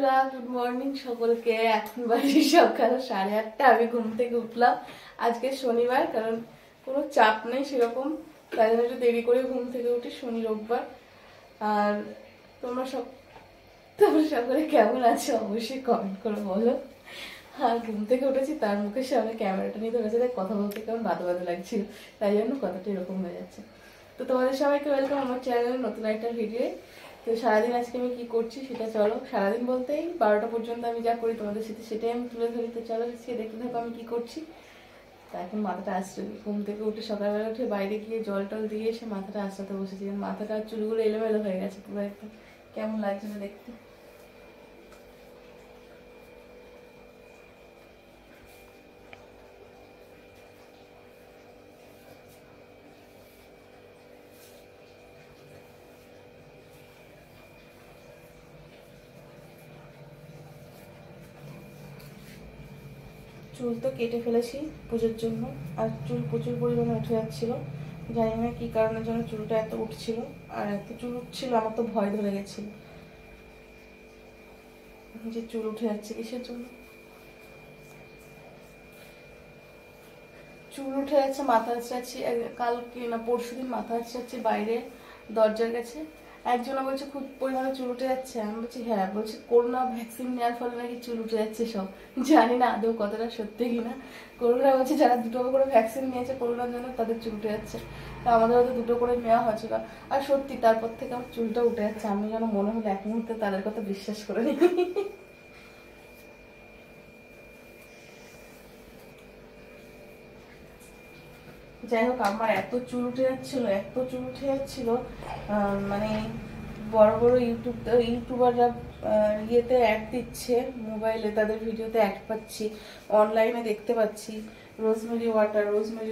বন্ধুরা, good morning সকলকে। এখন বাজে সকাল 8:30। আমি ঘুম থেকে উঠলাম। আজকে শনিবার, কারণ কোনো চাপ নেই সেরকম, তাই জন্য একটু দেরি করে ঘুম থেকে উঠি, শনি রোববার। আর তোমরা সকলে কেমন আছো অবশ্যই কমেন্ট করে বলো। আর ঘুম থেকে উঠেছি, তার মুখের সামনে ক্যামেরাটা নিয়ে ধরেছে, তাই কথা বলতে কেমন বাদো বাদো লাগছিল, তাই জন্য কথাটা এরকম হয়ে যাচ্ছে। তো তোমাদের সবাইকে ওয়েলকাম আমার চ্যানেলে নতুন একটা ভিডিও। তো সারাদিন আজকে আমি কি করছি সেটা চলো, সারাদিন বলতেই 12টা পর্যন্ত আমি যা করি তোমাদের সাথে সেটাই আমি তুলে ধরি। তো চলো সে দেখতে থাকো আমি কি করছি। তা এখন মাথাটা আসছে, ঘুম থেকে উঠে সকালবেলা উঠে বাইরে গিয়ে জল টল দিয়ে এসে মাথাটা আসতে বসেছি। মাথাটা চুলগুলো এলোমেলো হয়ে গেছে পুরো, একদম কেমন লাগছে না দেখতে। চুল তো কেটে ফেলেছি পুজোর জন্য, আর চুল প্রচুর পরিমাণে উঠে যাচ্ছিল। জানি না কি কারণের জন্য চুলটা এত উঠছিল, আর এত চুল উঠছিল আমার তো ভয় ধরে গেছিল যে চুল উঠে যাচ্ছে কিসের জন্য। চুল উঠে যাচ্ছে, মাথা আঁচড়াচ্ছি, কালকে না পরশুদিন মাথা আঁচড়াচ্ছি বাইরে দরজার কাছে। একজনে বলছে খুব পরিমাণে চুল উঠে যাচ্ছে, আমি বলছি হ্যাঁ, বলছি করোনা ভ্যাকসিন নেওয়ার ফলে নাকি চুল উঠে যাচ্ছে সব। জানি না আদৌ কতটা সত্যি কিনা। করোনা বলছে যারা 2টো করে ভ্যাকসিন নিয়েছে করোনার জন্য তাদের চুল উঠে যাচ্ছে, তা আমাদের হয়তো 2টো করে নেওয়া হয়েছিল। আর সত্যি তারপর থেকে আমার চুলটা উঠে যাচ্ছে, আমি যেন মনে হলো এক মুহূর্তে তাদের কথা বিশ্বাস করে নিই। যাই হোক, আমার এত চুল উঠে যাচ্ছিল, এত চুল উঠে যাচ্ছিল, মানে বড় বড় ইউটিউবাররা ইয়েতে অ্যাড দিচ্ছে মোবাইলে, তাদের ভিডিওতে অ্যাড পাচ্ছি, অনলাইনে দেখতে পাচ্ছি রোজমেরি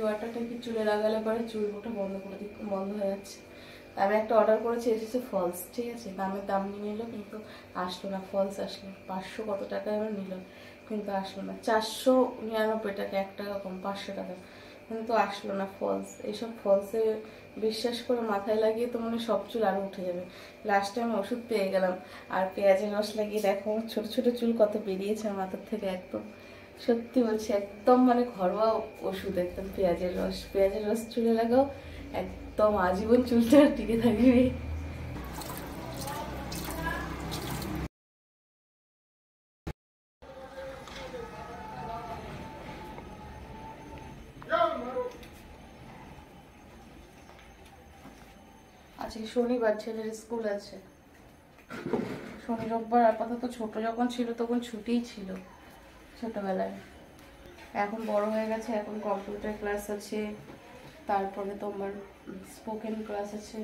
ওয়াটারটা কি চুলে লাগালে পরে চুল ওঠা বন্ধ হয়ে যাচ্ছে। আমি একটা অর্ডার করেছি, এসেছে ফলস, ঠিক আছে, দাম নিয়ে নিল, কিন্তু আসলো না। ফলস আসলো 500 কত টাকা এবার নিল, কিন্তু আসলো না। 499 টাকা, 1 টাকা কম, 500 টাকা, কিন্তু আসলো না ফলস। এইসব ফলসে বিশ্বাস করে মাথায় লাগিয়ে তো মনে সব চুল আরো উঠে যাবে। লাস্টে আমি ওষুধ পেয়ে গেলাম, আর পেঁয়াজের রস লাগিয়ে দেখো ছোট ছোট চুল কত বেরিয়েছে মাথার থেকে। একদম সত্যি বলছি, একদম মানে ঘরোয়া ওষুধ, একদম পেঁয়াজের রস চুলে লাগাও, একদম আজীবন চুলটা টিকে থাকবে। আজকে শনিবার, ছেলের স্কুল আছে। শনি রোববার আপাতত, ছোট যখন ছিল তখন ছুটিই ছিল ছোটবেলায়। এখন বড় হয়ে গেছে, এখন কম্পিউটার ক্লাস আছে, তারপরে তোমার স্পোকেন ক্লাস আছে,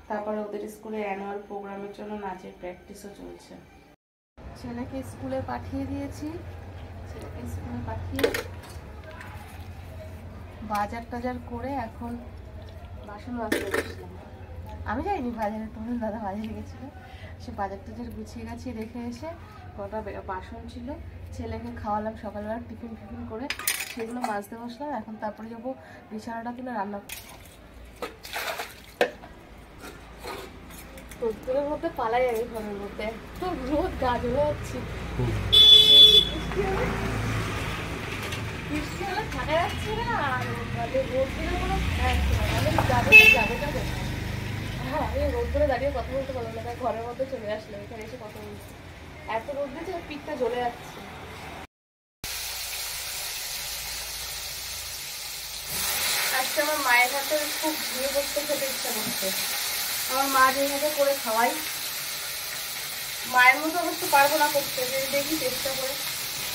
তারপরে ওদের স্কুলে অ্যানুয়াল প্রোগ্রামের জন্য নাচের প্র্যাকটিসও চলছে। ছেলেকে স্কুলে পাঠিয়ে দিয়েছি, বাজার টাজার করে এখন বাসন মাজতে বসলাম। আমি যাইনি বাজারে, তোমার দাদা বাজারে গেছিলো, সে বাজার টাজার গুছিয়ে গাছিয়ে রেখে এসে কটা বাসন ছিল, ছেলেকে খাওয়ালাম সকালবেলা টিফিন করে, সেগুলো মাজতে বসলাম। এখন তারপরে যাবো বিছানাটা তুলে রান্না। রোদ্দুরের মধ্যে পালাই আমি ঘরের মধ্যে, একদম রোদ গা জ্বলে যাচ্ছি। বৃষ্টি হলে থাকা যাচ্ছে না, আর রোদ্দুরে কোনো যাবে। হ্যাঁ, আমি রোদ্দুরে দাঁড়িয়ে কথা বলতে পারলাম না, ঘরের মধ্যে চলে আসলো, এখানে এসে কথা বলছি। এত রোদ দিয়েছে পিঠটা জ্বলে যাচ্ছে। আজকে আমার মায়ের হাতে খুব ঘুরে বসতে খেতে ইচ্ছা করছে। আমার মা যেভাবে করে খাওয়াই, মায়ের মতো অবশ্য পারবো না করতে, দেখি চেষ্টা করে।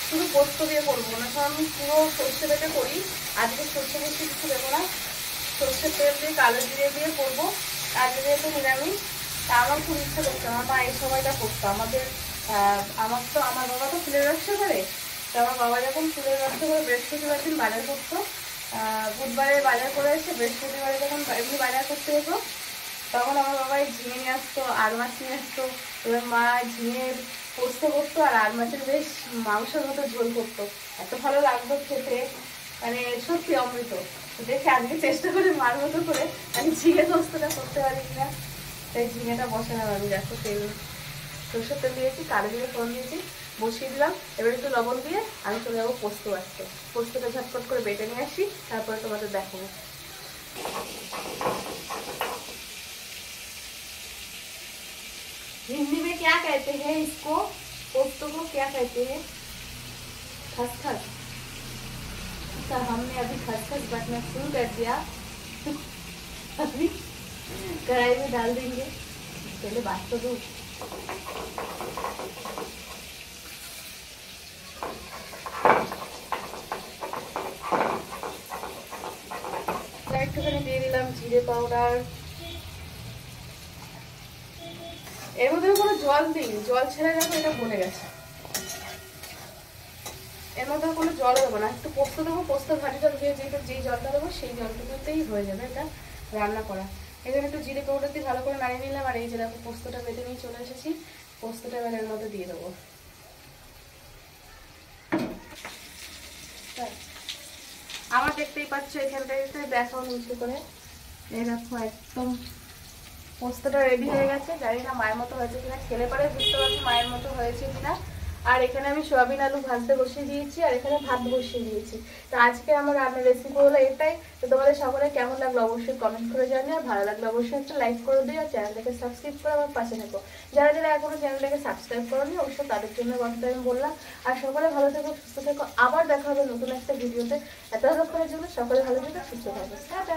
শুধু পোস্ত দিয়ে করবো না, কারণ আমি পুরো সর্ষে বেটে করি। আজকে সর্ষে বেশি কিছু দেবো না, সর্ষের তেল দিয়ে কালো জিরে দিয়ে করবো। আজকে যেহেতু নিরামিষ, তা আমার খুব ইচ্ছা করছে। আমার মা এই সময়টা করতো। আমার বাবা তো ফুলের ব্যবসা করে, তো আমার বাবা যখন ফুলের ব্যবসা করে বৃহস্পতিবার দিন বাজার করতো, বুধবারে বাজার করে এসে বৃহস্পতিবারে যখন এমনি বাজার করতে যেত, তখন আমার বাবা ঝিঙে নিয়ে আসতো, আর মাছ নিয়ে আসতো। এবার মা ঝিঙের পোস্ত করতো, আর আর মাছের বেশ মাংসের মতো ঝোল করতো, এত ভালো লাগতো খেতে, মানে সত্যি অমৃত। দেখে আজকে চেষ্টা করে মার মতো করে আমি ঝিঙে পোস্তটা করতে পারি কিনা, তাই ঝিঙেটা বসালাম আমি। দেখো তেল সরষের তেল দিয়েছি, কালো জিরে ফোড়ন দিয়েছি, বসিয়ে দিলাম। এবার একটু লবণ দিয়ে আমি চলে যাবো পোস্ত বাটতে। পোস্তটা ঝটপট করে বেটে নিয়ে আসি, তারপরে তোমাদের দেখাবো। हिंदी में क्या कहते हैं इसको? पोस्तो को क्या कहते हैं? खसखस। तो हमने अभी खसखस बटना शुरू कर दिया। अभी कढ़ाई में डाल देंगे, पहले बात तो दो। একটুখানি দিয়ে দিলাম জিরে পাউডার। এর মধ্যে কোনো জল দিই, জল ছেড়ে যাবো, এটা বলে গেছে। এর মধ্যে কোনো জল দেবো না, একটু পোস্ত দেবো, পোস্ত ভাজিটা ধুয়ে যেই জলটা দেবো সেই জলটুকুতেই হয়ে যাবে এটা রান্না করা। এখানে একটু জিরে পাউডার দিয়ে ভালো করে নাড়িয়ে নিলাম। আর এই যে দেখো পোস্তটা বেটে নিয়ে চলে এসেছি, পোস্তটা এবার এর মধ্যে দিয়ে দেবো। আমার দেখতেই পাচ্ছ এখানটাতে দেখো নিচে করে, এই দেখো একদম পোস্তটা রেডি হয়ে গেছে। জানি না মায়ের মতো হয়েছে কিনা, খেলে পরে বুঝতে পারছি মায়ের মতো হয়েছে কিনা। আর এখানে আমি সয়াবিন আলু ভাজতে বসিয়ে দিয়েছি, আর এখানে ভাত বসিয়ে দিয়েছি। তো আজকে আমার রান্নার রেসিপি হলো এটাই। তো তোমাদের সকলে কেমন লাগলো অবশ্যই কমেন্ট করে জানিও, আর ভালো লাগলে অবশ্যই একটা লাইক করে দিও, আর চ্যানেলটাকে সাবস্ক্রাইব করে আমার পাশে থেকো। যারা যারা এখনো চ্যানেলটাকে সাবস্ক্রাইব করোনি অবশ্যই তাদের জন্য কথাটা আমি বললাম। আর সকলে ভালো থেকো, সুস্থ থেকো, আবার দেখা হবে নতুন একটা ভিডিওতে। এতক্ষণের জন্য সকলে ভালো থেকো, সুস্থ থাকো, টাটা।